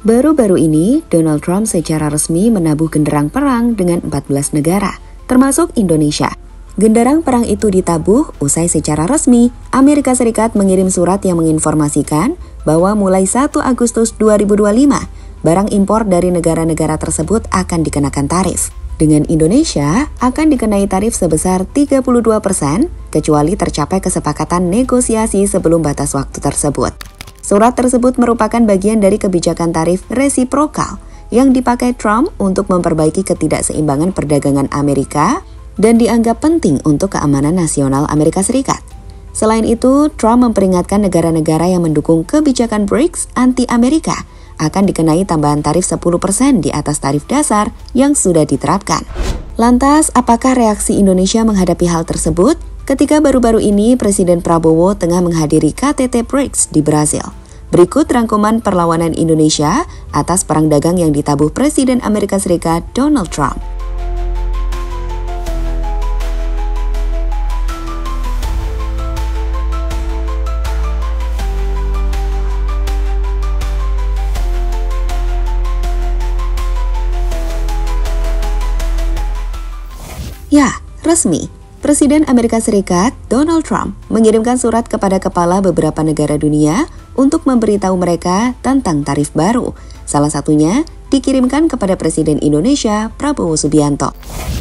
Baru-baru ini, Donald Trump secara resmi menabuh genderang perang dengan 14 negara, termasuk Indonesia. Genderang perang itu ditabuh usai secara resmi Amerika Serikat mengirim surat yang menginformasikan bahwa mulai 1 Agustus 2025, barang impor dari negara-negara tersebut akan dikenakan tarif. Dengan Indonesia akan dikenai tarif sebesar 32%, kecuali tercapai kesepakatan negosiasi sebelum batas waktu tersebut. Surat tersebut merupakan bagian dari kebijakan tarif resiprokal yang dipakai Trump untuk memperbaiki ketidakseimbangan perdagangan Amerika dan dianggap penting untuk keamanan nasional Amerika Serikat. Selain itu, Trump memperingatkan negara-negara yang mendukung kebijakan BRICS anti-Amerika akan dikenai tambahan tarif 10% di atas tarif dasar yang sudah diterapkan. Lantas, apakah reaksi Indonesia menghadapi hal tersebut? Ketika baru-baru ini Presiden Prabowo tengah menghadiri KTT BRICS di Brasil. Berikut rangkuman perlawanan Indonesia atas perang dagang yang ditabuh Presiden Amerika Serikat Donald Trump. Ya, resmi. Presiden Amerika Serikat, Donald Trump, mengirimkan surat kepada kepala beberapa negara dunia untuk memberitahu mereka tentang tarif baru. Salah satunya dikirimkan kepada Presiden Indonesia, Prabowo Subianto.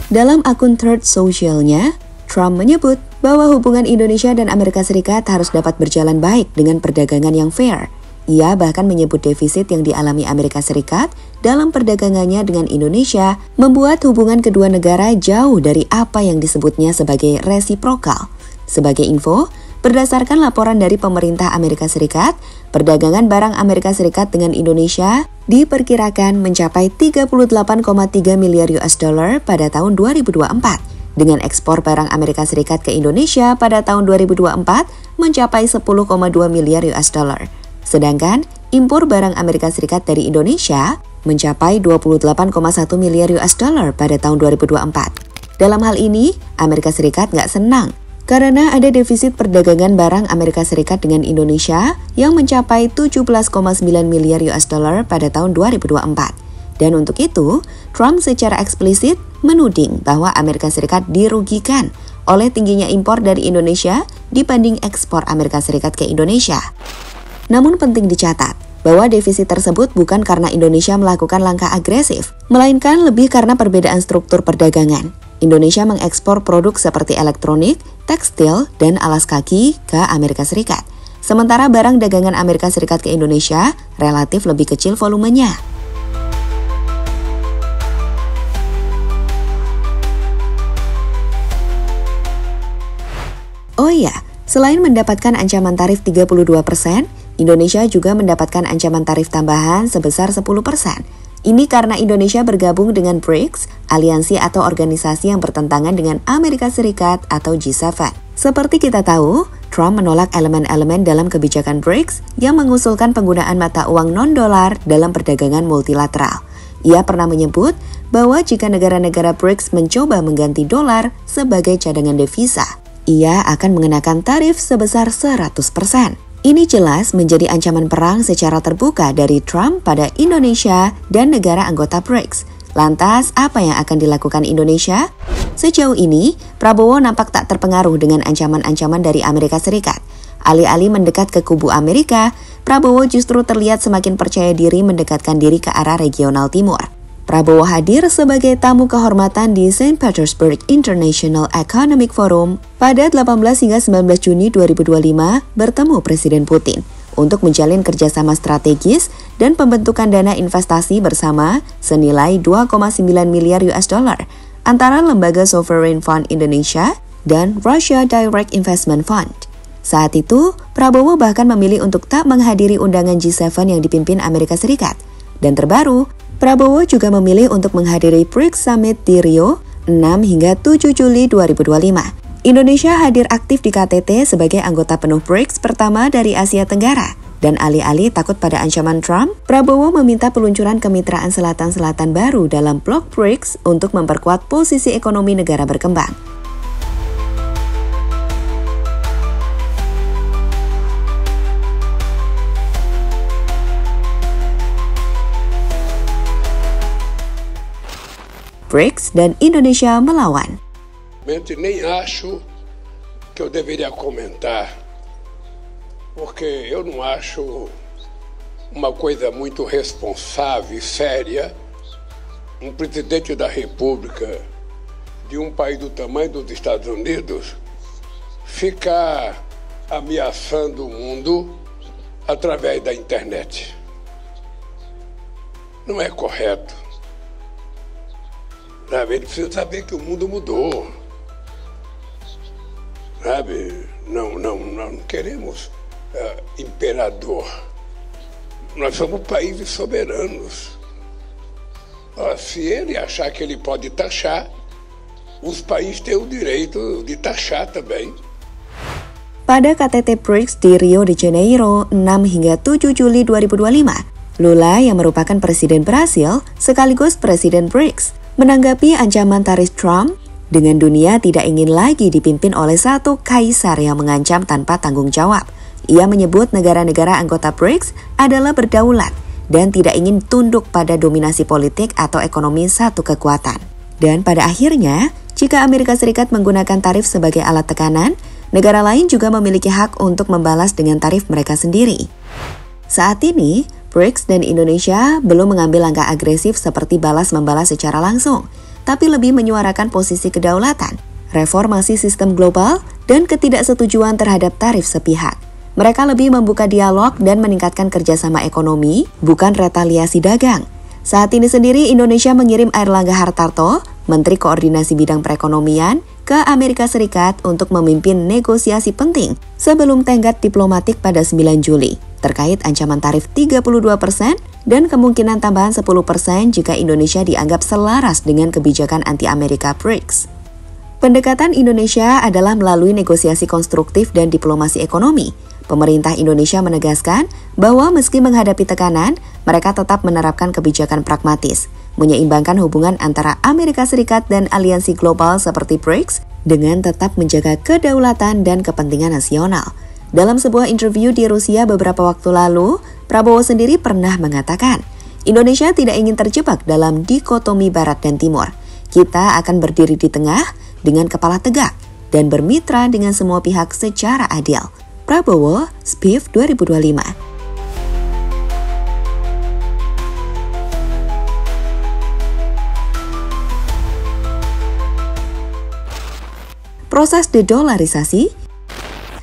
Dalam akun Truth Social-nya, Trump menyebut bahwa hubungan Indonesia dan Amerika Serikat harus dapat berjalan baik dengan perdagangan yang fair. Ia bahkan menyebut defisit yang dialami Amerika Serikat dalam perdagangannya dengan Indonesia membuat hubungan kedua negara jauh dari apa yang disebutnya sebagai resiprokal. Sebagai info, berdasarkan laporan dari pemerintah Amerika Serikat, perdagangan barang Amerika Serikat dengan Indonesia diperkirakan mencapai 38,3 miliar US dollar pada tahun 2024. Dengan ekspor barang Amerika Serikat ke Indonesia pada tahun 2024 mencapai 10,2 miliar US dollar. Sedangkan impor barang Amerika Serikat dari Indonesia mencapai 28,1 miliar US dollar pada tahun 2024. Dalam hal ini, Amerika Serikat nggak senang karena ada defisit perdagangan barang Amerika Serikat dengan Indonesia yang mencapai 17,9 miliar US dollar pada tahun 2024. Dan untuk itu, Trump secara eksplisit menuding bahwa Amerika Serikat dirugikan oleh tingginya impor dari Indonesia dibanding ekspor Amerika Serikat ke Indonesia. Namun penting dicatat bahwa defisit tersebut bukan karena Indonesia melakukan langkah agresif, melainkan lebih karena perbedaan struktur perdagangan. Indonesia mengekspor produk seperti elektronik, tekstil, dan alas kaki ke Amerika Serikat. Sementara barang dagangan Amerika Serikat ke Indonesia relatif lebih kecil volumenya. Oh iya, selain mendapatkan ancaman tarif 32%, Indonesia juga mendapatkan ancaman tarif tambahan sebesar 10%. Ini karena Indonesia bergabung dengan BRICS, aliansi atau organisasi yang bertentangan dengan Amerika Serikat atau G7. Seperti kita tahu, Trump menolak elemen-elemen dalam kebijakan BRICS yang mengusulkan penggunaan mata uang non-dolar dalam perdagangan multilateral. Ia pernah menyebut bahwa jika negara-negara BRICS mencoba mengganti dolar sebagai cadangan devisa, ia akan mengenakan tarif sebesar 100%. Ini jelas menjadi ancaman perang secara terbuka dari Trump pada Indonesia dan negara anggota BRICS. Lantas, apa yang akan dilakukan Indonesia? Sejauh ini, Prabowo nampak tak terpengaruh dengan ancaman-ancaman dari Amerika Serikat. Alih-alih mendekat ke kubu Amerika, Prabowo justru terlihat semakin percaya diri mendekatkan diri ke arah regional timur. Prabowo hadir sebagai tamu kehormatan di St. Petersburg International Economic Forum pada 18 hingga 19 Juni 2025 bertemu Presiden Putin untuk menjalin kerjasama strategis dan pembentukan dana investasi bersama senilai 2,9 miliar US dollar antara Lembaga Sovereign Fund Indonesia dan Russia Direct Investment Fund. Saat itu, Prabowo bahkan memilih untuk tak menghadiri undangan G7 yang dipimpin Amerika Serikat. Dan terbaru, Prabowo juga memilih untuk menghadiri BRICS Summit di Rio 6 hingga 7 Juli 2025. Indonesia hadir aktif di KTT sebagai anggota penuh BRICS pertama dari Asia Tenggara. Dan alih-alih takut pada ancaman Trump, Prabowo meminta peluncuran kemitraan selatan-selatan baru dalam blok BRICS untuk memperkuat posisi ekonomi negara berkembang. BRICS dan Indonesia melawan. Nem acho que eu deveria comentar, porque eu não acho uma coisa muito responsável e séria presidente da República de país do tamanho dos Estados Unidos ficar ameaçando o mundo através da internet. Não é correto. Sabe? Ele precisa saber que o mundo mudou. Sabe? Não queremos imperador. Nós somos países soberanos. Se ele achar que ele pode taxar, os países têm o direito de taxar também. Pada KTT BRICS di Rio de Janeiro 6 hingga 7 Juli 2025, Lula yang merupakan Presiden Brasil sekaligus Presiden BRICS menanggapi ancaman tarif Trump dengan dunia tidak ingin lagi dipimpin oleh satu kaisar yang mengancam tanpa tanggung jawab. Ia menyebut negara-negara anggota BRICS adalah berdaulat dan tidak ingin tunduk pada dominasi politik atau ekonomi satu kekuatan. Dan pada akhirnya, jika Amerika Serikat menggunakan tarif sebagai alat tekanan, negara lain juga memiliki hak untuk membalas dengan tarif mereka sendiri. Saat ini, BRICS dan Indonesia belum mengambil langkah agresif seperti balas-membalas secara langsung, tapi lebih menyuarakan posisi kedaulatan, reformasi sistem global, dan ketidaksetujuan terhadap tarif sepihak. Mereka lebih membuka dialog dan meningkatkan kerjasama ekonomi, bukan retaliasi dagang. Saat ini sendiri Indonesia mengirim Airlangga Hartarto, Menteri Koordinasi Bidang Perekonomian, ke Amerika Serikat untuk memimpin negosiasi penting sebelum tenggat diplomatik pada 9 Juli terkait ancaman tarif 32% dan kemungkinan tambahan 10% jika Indonesia dianggap selaras dengan kebijakan anti-Amerika BRICS. Pendekatan Indonesia adalah melalui negosiasi konstruktif dan diplomasi ekonomi. Pemerintah Indonesia menegaskan bahwa meski menghadapi tekanan, mereka tetap menerapkan kebijakan pragmatis, menyeimbangkan hubungan antara Amerika Serikat dan aliansi global seperti BRICS dengan tetap menjaga kedaulatan dan kepentingan nasional. Dalam sebuah interview di Rusia beberapa waktu lalu, Prabowo sendiri pernah mengatakan, Indonesia tidak ingin terjebak dalam dikotomi Barat dan Timur. Kita akan berdiri di tengah dengan kepala tegak dan bermitra dengan semua pihak secara adil. Prabowo, SPIF 2025. Proses dedolarisasi.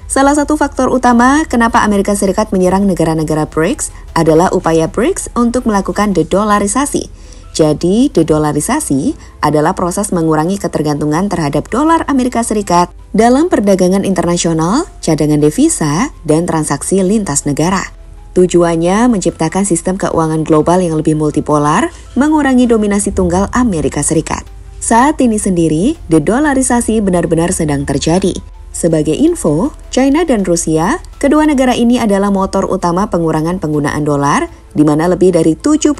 Salah satu faktor utama kenapa Amerika Serikat menyerang negara-negara BRICS adalah upaya BRICS untuk melakukan dedolarisasi. Jadi, dedolarisasi adalah proses mengurangi ketergantungan terhadap dolar Amerika Serikat dalam perdagangan internasional, cadangan devisa, dan transaksi lintas negara. Tujuannya menciptakan sistem keuangan global yang lebih multipolar, mengurangi dominasi tunggal Amerika Serikat. Saat ini sendiri, dedolarisasi benar-benar sedang terjadi. Sebagai info, China dan Rusia, kedua negara ini adalah motor utama pengurangan penggunaan dolar, di mana lebih dari 70%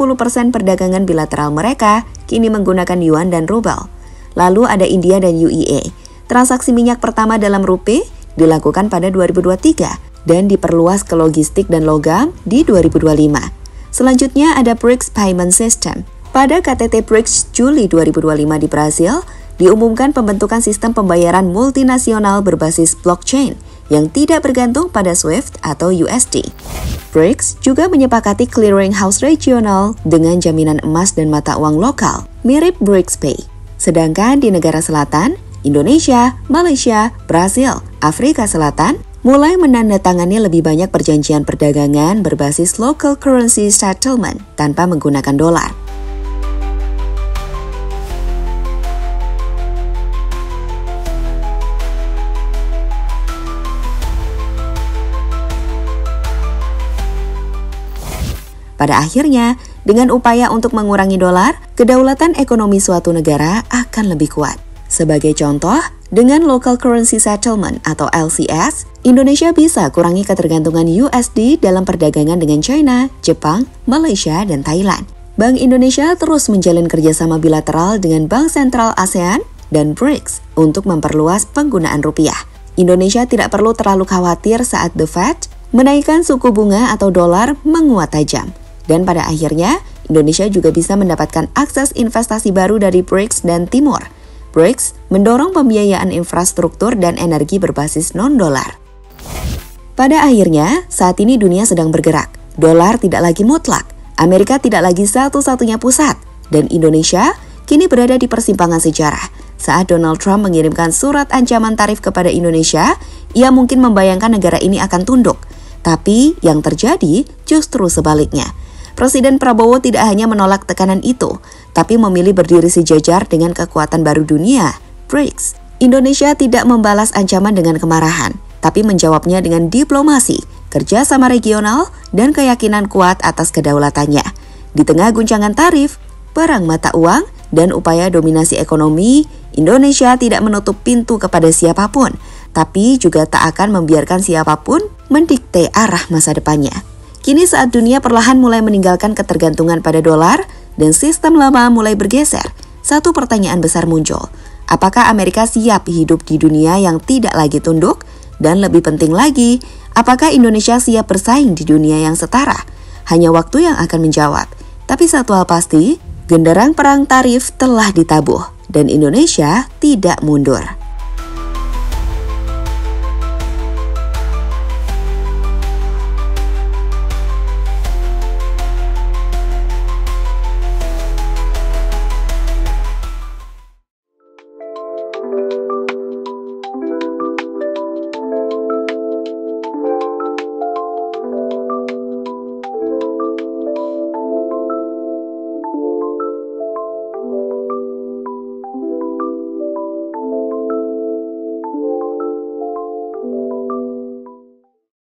perdagangan bilateral mereka kini menggunakan yuan dan rubel. Lalu ada India dan UAE. Transaksi minyak pertama dalam rupiah dilakukan pada 2023 dan diperluas ke logistik dan logam di 2025. Selanjutnya ada BRICS Payment System. Pada KTT BRICS Juli 2025 di Brasil, diumumkan pembentukan sistem pembayaran multinasional berbasis blockchain yang tidak bergantung pada SWIFT atau USD. BRICS juga menyepakati clearinghouse regional dengan jaminan emas dan mata uang lokal, mirip BRICS Pay. Sedangkan di negara selatan, Indonesia, Malaysia, Brasil, Afrika Selatan mulai menandatangani lebih banyak perjanjian perdagangan berbasis local currency settlement tanpa menggunakan dolar. Pada akhirnya, dengan upaya untuk mengurangi dolar, kedaulatan ekonomi suatu negara akan lebih kuat. Sebagai contoh, dengan local currency settlement atau LCS, Indonesia bisa kurangi ketergantungan USD dalam perdagangan dengan China, Jepang, Malaysia, dan Thailand. Bank Indonesia terus menjalin kerjasama bilateral dengan Bank Sentral ASEAN dan BRICS untuk memperluas penggunaan rupiah. Indonesia tidak perlu terlalu khawatir saat The Fed menaikkan suku bunga atau dolar menguat tajam. Dan pada akhirnya, Indonesia juga bisa mendapatkan akses investasi baru dari BRICS dan Timur. BRICS mendorong pembiayaan infrastruktur dan energi berbasis non-dolar. Pada akhirnya, saat ini dunia sedang bergerak. Dolar tidak lagi mutlak, Amerika tidak lagi satu-satunya pusat, dan Indonesia kini berada di persimpangan sejarah. Saat Donald Trump mengirimkan surat ancaman tarif kepada Indonesia, ia mungkin membayangkan negara ini akan tunduk. Tapi yang terjadi justru sebaliknya. Presiden Prabowo tidak hanya menolak tekanan itu, tapi memilih berdiri sejajar dengan kekuatan baru dunia, BRICS. Indonesia tidak membalas ancaman dengan kemarahan, tapi menjawabnya dengan diplomasi, kerjasama regional, dan keyakinan kuat atas kedaulatannya. Di tengah guncangan tarif, perang mata uang, dan upaya dominasi ekonomi, Indonesia tidak menutup pintu kepada siapapun, tapi juga tak akan membiarkan siapapun mendikte arah masa depannya. Kini saat dunia perlahan mulai meninggalkan ketergantungan pada dolar dan sistem lama mulai bergeser, satu pertanyaan besar muncul. Apakah Amerika siap hidup di dunia yang tidak lagi tunduk? Dan lebih penting lagi, apakah Indonesia siap bersaing di dunia yang setara? Hanya waktu yang akan menjawab. Tapi satu hal pasti, genderang perang tarif telah ditabuh dan Indonesia tidak mundur.